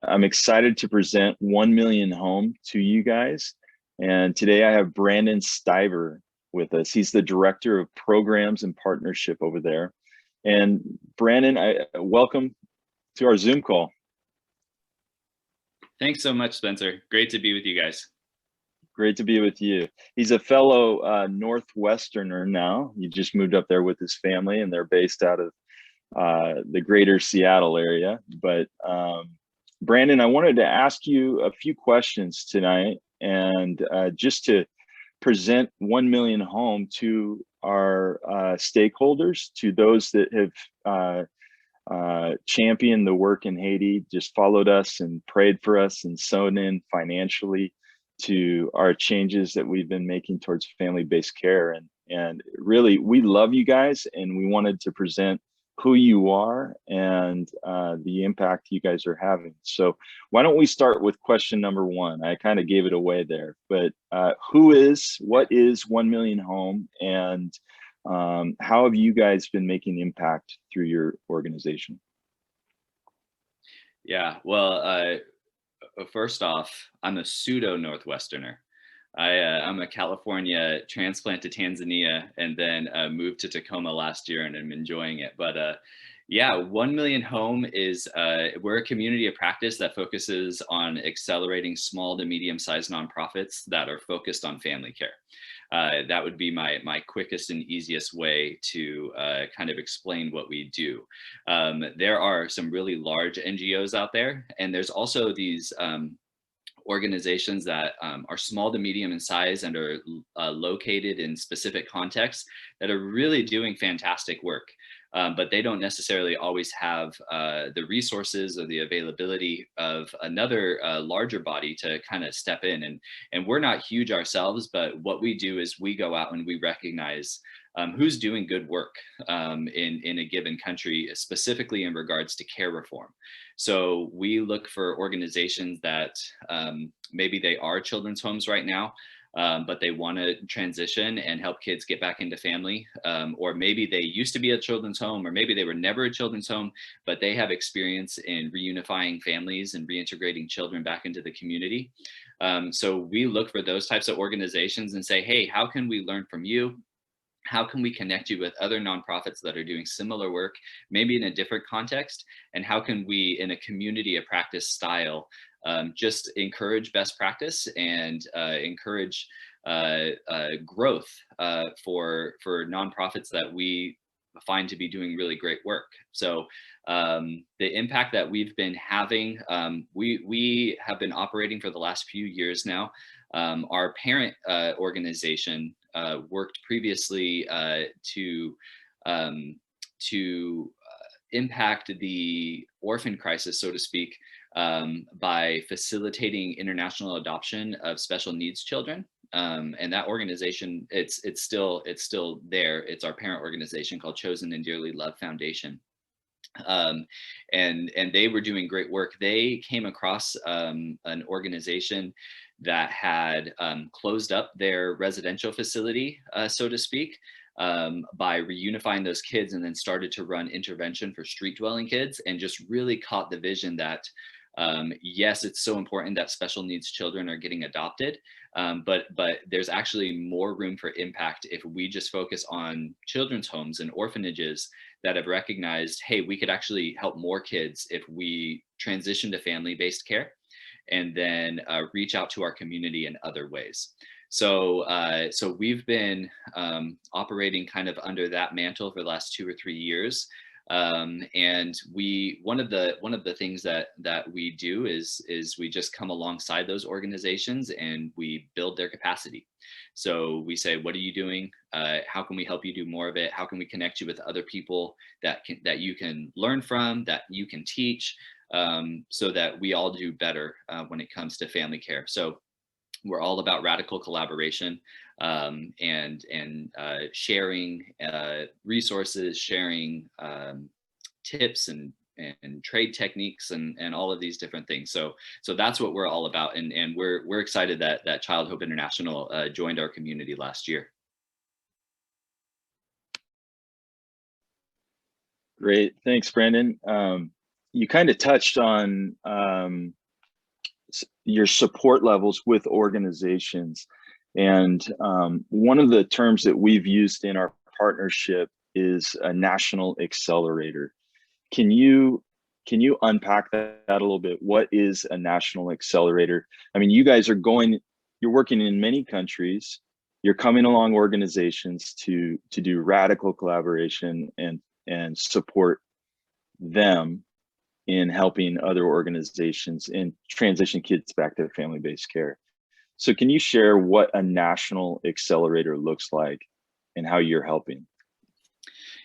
I'm excited to present 1 Million Home to you guys. And today I have Brandon Stiver with us. He's the Director of Programs and Partnership over there. And Brandon, welcome to our Zoom call. Thanks so much, Spencer. Great to be with you guys. Great to be with you. He's a fellow Northwesterner now. He just moved up there with his family, and they're based out of the greater Seattle area. But Brandon, I wanted to ask you a few questions tonight, and just to present 1 Million Home to our stakeholders, to those that have championed the work in Haiti, just followed us and prayed for us and sewn in financially to our changes that we've been making towards family-based care. And really, we love you guys, and we wanted to present who you are and the impact you guys are having. So why don't we start with question number one? I kind of gave it away there, but what is 1 Million Home, and how have you guys been making impact through your organization? Yeah, well, first off, I'm a pseudo Northwesterner. I'm a California transplant to Tanzania, and then moved to Tacoma last year, and I'm enjoying it. But yeah, 1 Million Home is, we're a community of practice that focuses on accelerating small to medium-sized nonprofits that are focused on family care. That would be my quickest and easiest way to kind of explain what we do. There are some really large NGOs out there, and there's also these organizations that are small to medium in size and are located in specific contexts that are really doing fantastic work. But they don't necessarily always have the resources or the availability of another larger body to kind of step in. And we're not huge ourselves, but what we do is we go out and we recognize who's doing good work in a given country, specifically in regards to care reform. So we look for organizations that maybe they are children's homes right now, but they want to transition and help kids get back into family. Or maybe they used to be a children's home, or maybe they were never a children's home, but they have experience in reunifying families and reintegrating children back into the community. So we look for those types of organizations and say, hey, how can we learn from you? How can we connect you with other nonprofits that are doing similar work, maybe in a different context? And how can we, in a community of practice style, just encourage best practice and encourage growth for nonprofits that we find to be doing really great work. So the impact that we've been having, we have been operating for the last few years now. Our parent organization worked previously to impact the orphan crisis, so to speak, by facilitating international adoption of special needs children. And that organization, it's still there. It's our parent organization called Chosen and Dearly Loved Foundation. And they were doing great work. They came across an organization that had closed up their residential facility, so to speak, by reunifying those kids, and then started to run intervention for street dwelling kids, and just really caught the vision that yes, it's so important that special needs children are getting adopted, but there's actually more room for impact if we just focus on children's homes and orphanages that have recognized, hey, we could actually help more kids if we transition to family-based care, and then reach out to our community in other ways. So so we've been operating kind of under that mantle for the last 2 or 3 years. And one of the things that we do is we just come alongside those organizations and we build their capacity. So we say, what are you doing? How can we help you do more of it? How can we connect you with other people that you can learn from, that you can teach, so that we all do better when it comes to family care. So we're all about radical collaboration, and sharing resources, sharing tips and trade techniques and all of these different things. So that's what we're all about, and we're excited that Child Hope International joined our community last year. Great, thanks, Brandon. you kind of touched on your support levels with organizations. And one of the terms that we've used in our partnership is a national accelerator. Can you unpack that a little bit? What is a national accelerator? I mean, you guys are you're working in many countries. You're coming along organizations to do radical collaboration and support them in helping other organizations and transition kids back to family-based care. So can you share what a national accelerator looks like and how you're helping?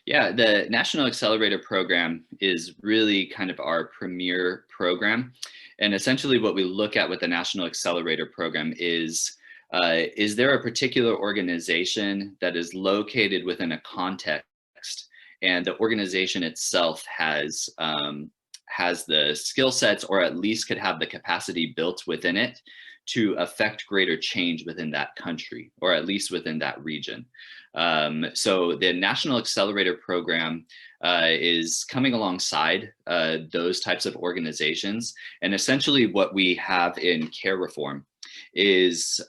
Yeah, the National Accelerator program is really kind of our premier program. And essentially what we look at with the National Accelerator program is there a particular organization that is located within a context, and the organization itself has the skill sets, or at least could have the capacity built within it to affect greater change within that country, or at least within that region. So the National Accelerator program is coming alongside those types of organizations. And essentially what we have in care reform is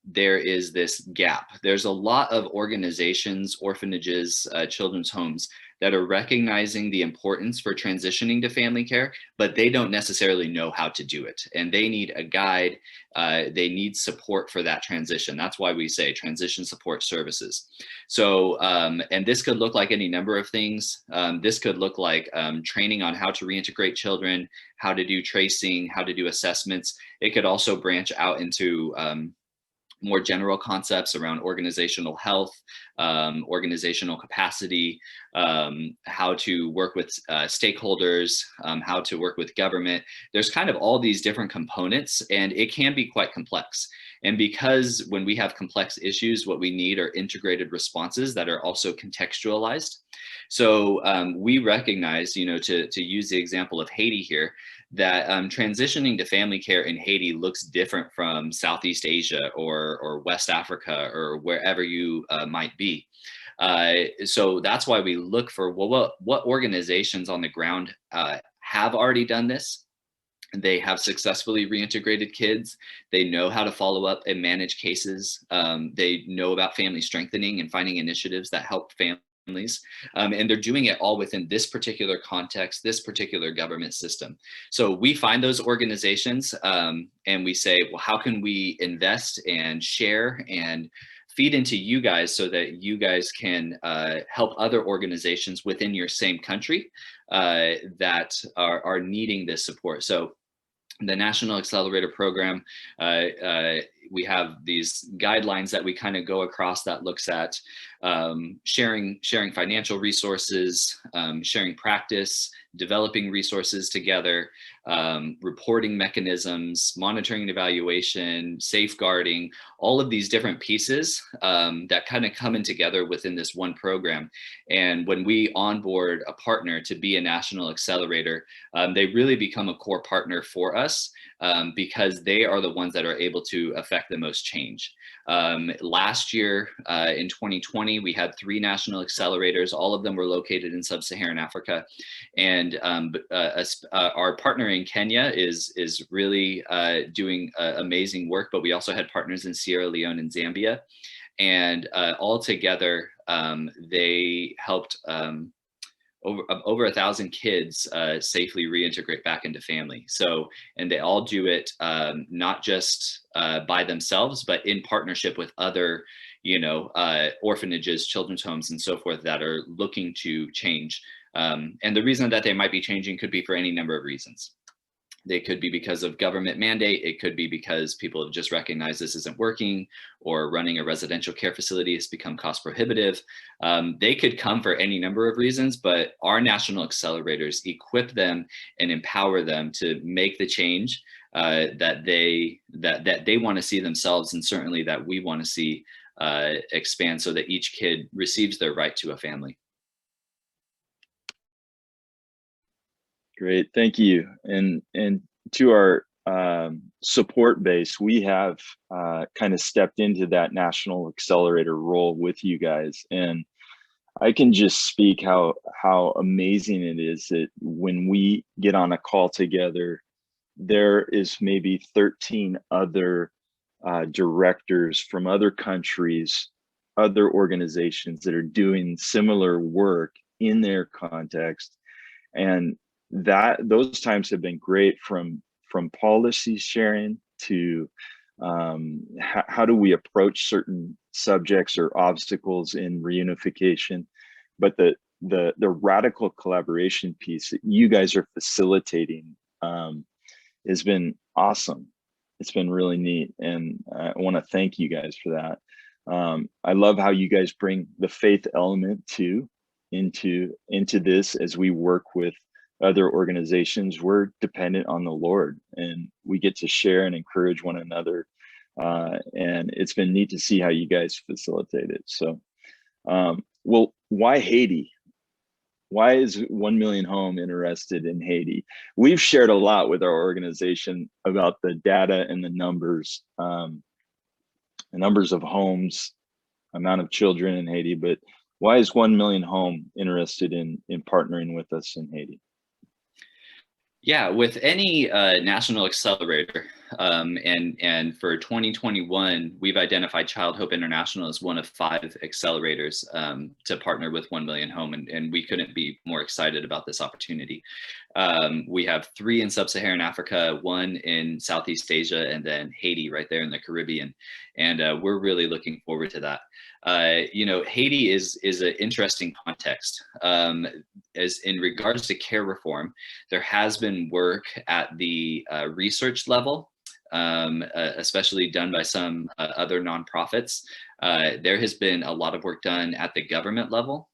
there is this gap. There's a lot of organizations, orphanages, children's homes that are recognizing the importance for transitioning to family care, but they don't necessarily know how to do it. And they need a guide. They need support for that transition. That's why we say transition support services. So, and this could look like any number of things. This could look like training on how to reintegrate children, how to do tracing, how to do assessments. It could also branch out into more general concepts around organizational health, organizational capacity, how to work with stakeholders, how to work with government. There's kind of all these different components, and it can be quite complex. And because when we have complex issues, what we need are integrated responses that are also contextualized. So we recognize, to use the example of Haiti here, that transitioning to family care in Haiti looks different from Southeast Asia or West Africa or wherever you might be. So that's why we look for, well, what organizations on the ground have already done this. They have successfully reintegrated kids. They know how to follow up and manage cases. They know about family strengthening and finding initiatives that help families. And they're doing it all within this particular context, this particular government system. So we find those organizations and we say, well, how can we invest and share and feed into you guys so that you guys can help other organizations within your same country that are needing this support. So the National Accelerator program, we have these guidelines that we kind of go across that looks at sharing financial resources, sharing practice, developing resources together, reporting mechanisms, monitoring and evaluation, safeguarding, all of these different pieces that kind of come in together within this one program. And when we onboard a partner to be a national accelerator, they really become a core partner for us because they are the ones that are able to affect the most change. Last year in 2020, we had 3 national accelerators. All of them were located in sub-Saharan Africa. And our partner in Kenya is really doing amazing work, but we also had partners in Sierra Leone and Zambia. And all together, they helped over 1,000 kids safely reintegrate back into family. So, and they all do it not just by themselves, but in partnership with other, orphanages, children's homes, and so forth that are looking to change. And the reason that they might be changing could be for any number of reasons. They could be because of government mandate. It could be because people have just recognized this isn't working, or running a residential care facility has become cost prohibitive. They could come for any number of reasons, but our national accelerators equip them and empower them to make the change that they want to see themselves, and certainly that we want to see expand so that each kid receives their right to a family. Great, thank you. And to our support base, we have kind of stepped into that national accelerator role with you guys. And I can just speak how amazing it is that when we get on a call together, there is maybe 13 other directors from other countries, other organizations that are doing similar work in their context, and that those times have been great, from policy sharing to how do we approach certain subjects or obstacles in reunification. But the radical collaboration piece that you guys are facilitating has been awesome. It's been really neat, and I want to thank you guys for that. I love how you guys bring the faith element too into this. As we work with other organizations, we're dependent on the Lord, and we get to share and encourage one another. And it's been neat to see how you guys facilitate it. So, well, why Haiti? Why is 1 Million Home interested in Haiti? We've shared a lot with our organization about the data and the numbers of homes, amount of children in Haiti, but why is 1 Million Home interested in partnering with us in Haiti? Yeah, with any national accelerator, and for 2021, we've identified Child Hope International as one of 5 accelerators to partner with 1 Million Home, and we couldn't be more excited about this opportunity. We have 3 in Sub-Saharan Africa, 1 in Southeast Asia, and then Haiti right there in the Caribbean, and we're really looking forward to that. Haiti is an interesting context. As in regards to care reform, there has been work at the research level, especially done by some other nonprofits. There has been a lot of work done at the government level,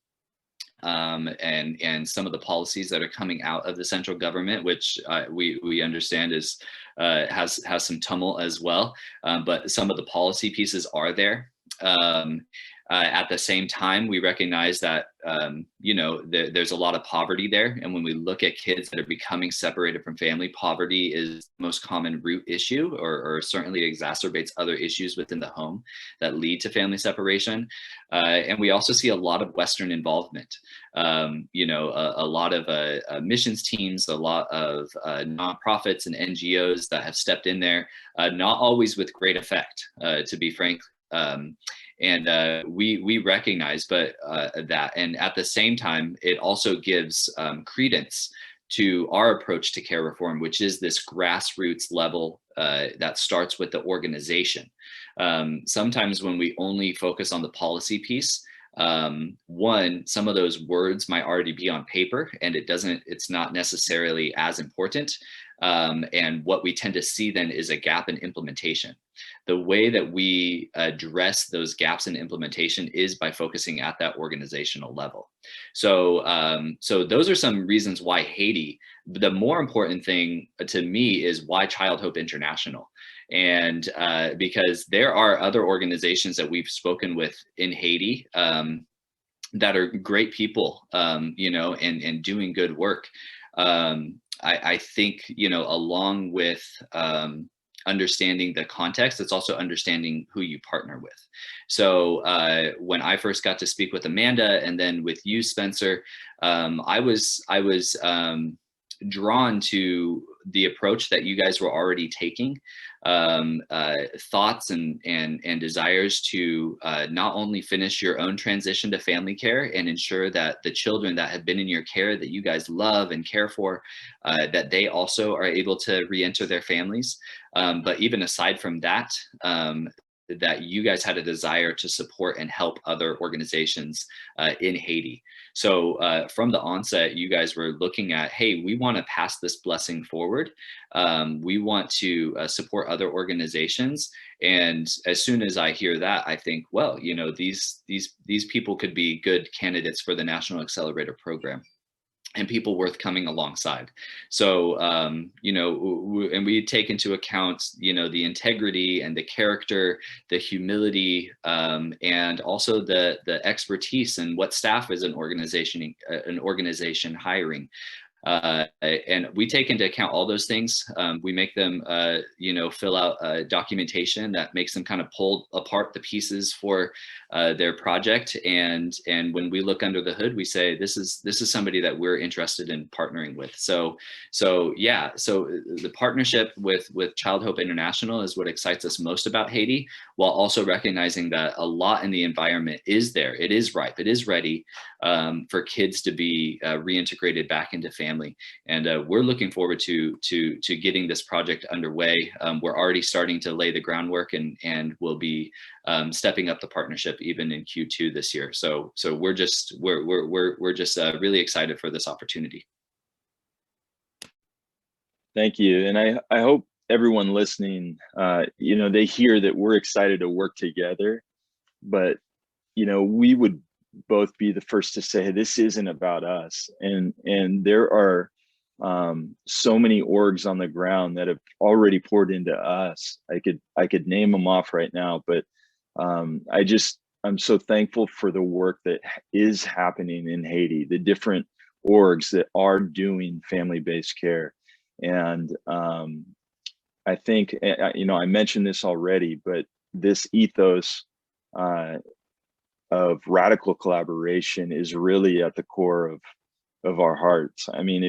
and some of the policies that are coming out of the central government, which we understand has some tumult as well. But some of the policy pieces are there. At the same time, we recognize that there's a lot of poverty there, and when we look at kids that are becoming separated from family, poverty is the most common root issue, or certainly exacerbates other issues within the home that lead to family separation. And we also see a lot of Western involvement. A lot of missions teams, a lot of nonprofits and NGOs that have stepped in there, not always with great effect, to be frank. And we recognize that, and at the same time, it also gives credence to our approach to care reform, which is this grassroots level that starts with the organization. Sometimes when we only focus on the policy piece, some of those words might already be on paper, and it's not necessarily as important. And what we tend to see then is a gap in implementation. The way that we address those gaps in implementation is by focusing at that organizational level. So those are some reasons why Haiti. The more important thing to me is why Child Hope International. And because there are other organizations that we've spoken with in Haiti that are great people, and doing good work. I think, along with understanding the context, it's also understanding who you partner with. So when I first got to speak with Amanda, and then with you, Spencer, I was drawn to the approach that you guys were already taking, thoughts and desires to not only finish your own transition to family care and ensure that the children that have been in your care, that you guys love and care for, that they also are able to re-enter their families. But even aside from that, that you guys had a desire to support and help other organizations in Haiti. So from the onset, you guys were looking at, hey, we want to pass this blessing forward. We want to support other organizations. And as soon as I hear that, I think, well, these people could be good candidates for the National Accelerator program, and people worth coming alongside. So, and we take into account, the integrity and the character, the humility, and also the expertise and what staff is an organization hiring. And we take into account all those things. We make them, fill out documentation that makes them kind of pull apart the pieces for their project. And when we look under the hood, we say, this is somebody that we're interested in partnering with. So the partnership with Child Hope International is what excites us most about Haiti, while also recognizing that a lot in the environment is there. It is ripe. It is ready for kids to be reintegrated back into family. And we're looking forward to getting this project underway. We're already starting to lay the groundwork, and we'll be stepping up the partnership even in Q2 this year. So we're just really excited for this opportunity. Thank you. And I hope everyone listening, they hear that we're excited to work together, but, we would both be the first to say, this isn't about us. And there are so many orgs on the ground that have already poured into us. I could name them off right now, but I'm so thankful for the work that is happening in Haiti, the different orgs that are doing family-based care. And I think, I mentioned this already, but this ethos of radical collaboration is really at the core of our hearts. I mean,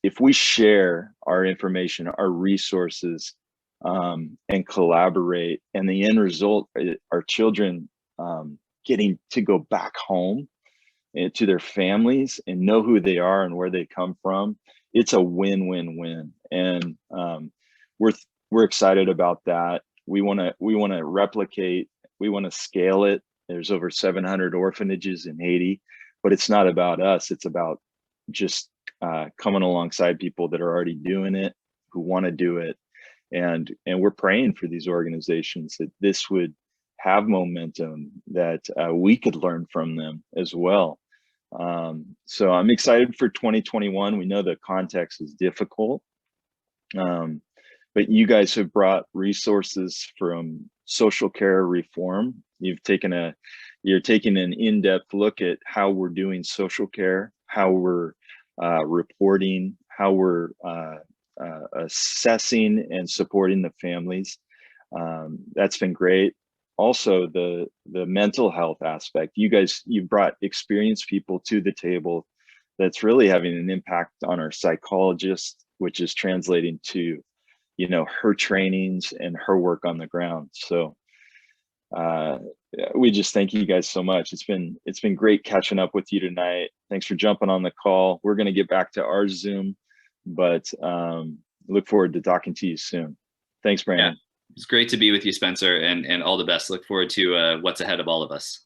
if we share our information, our resources, and collaborate, and the end result are children getting to go back home and to their families and know who they are and where they come from, it's a win-win-win. And we're excited about that. We want to replicate. We want to scale it. There's over 700 orphanages in Haiti, but it's not about us. It's about just coming alongside people that are already doing it, who want to do it. And we're praying for these organizations that this would have momentum, that we could learn from them as well. So I'm excited for 2021. We know the context is difficult, but you guys have brought resources from social care reform. You're taking an in-depth look at how we're doing social care, how we're reporting, how we're assessing and supporting the families. That's been great. Also, the mental health aspect. You've brought experienced people to the table that's really having an impact on our psychologists, which is translating to, her trainings and her work on the ground. So we just thank you guys so much. It's been great catching up with you tonight. Thanks for jumping on the call. We're going to get back to our Zoom, but look forward to talking to you soon. Thanks, Brandon. Yeah, it's great to be with you, Spencer, and all the best. Look forward to what's ahead of all of us.